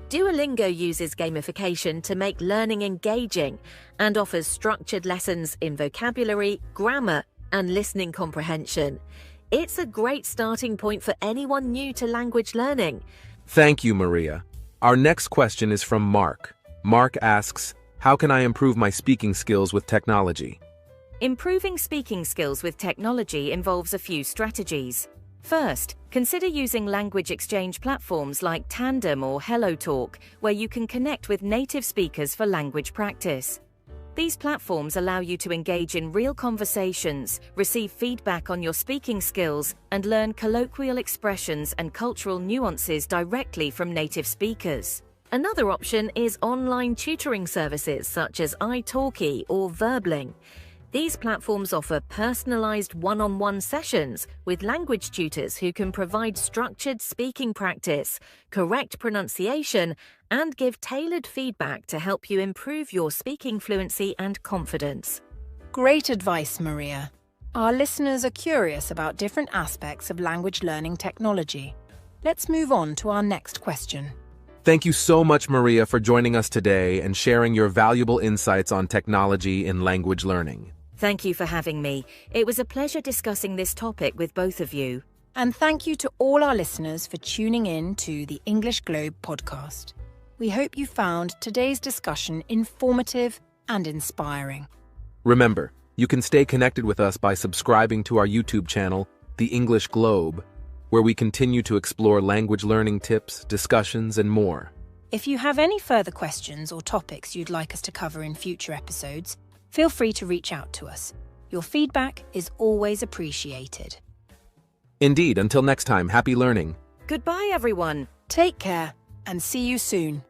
Duolingo uses gamification to make learning engaging and offers structured lessons in vocabulary, grammar, and listening comprehension. It's a great starting point for anyone new to language learning. Thank you, Maria. Our next question is from Mark. Mark asks, how can I improve my speaking skills with technology? Improving speaking skills with technology involves a few strategies. First, consider using language exchange platforms like Tandem or HelloTalk, where you can connect with native speakers for language practice. These platforms allow you to engage in real conversations, receive feedback on your speaking skills, and learn colloquial expressions and cultural nuances directly from native speakers. Another option is online tutoring services such as italki or Verbling. These platforms offer personalized one-on-one sessions with language tutors who can provide structured speaking practice, correct pronunciation, and give tailored feedback to help you improve your speaking fluency and confidence. Great advice, Maria. Our listeners are curious about different aspects of language learning technology. Let's move on to our next question. Thank you so much, Maria, for joining us today and sharing your valuable insights on technology in language learning. Thank you for having me. It was a pleasure discussing this topic with both of you. And thank you to all our listeners for tuning in to the English Globe podcast. We hope you found today's discussion informative and inspiring. Remember, you can stay connected with us by subscribing to our YouTube channel, The English Globe, where we continue to explore language learning tips, discussions, and more. If you have any further questions or topics you'd like us to cover in future episodes, feel free to reach out to us. Your feedback is always appreciated. Indeed, until next time, happy learning. Goodbye, everyone. Take care and see you soon.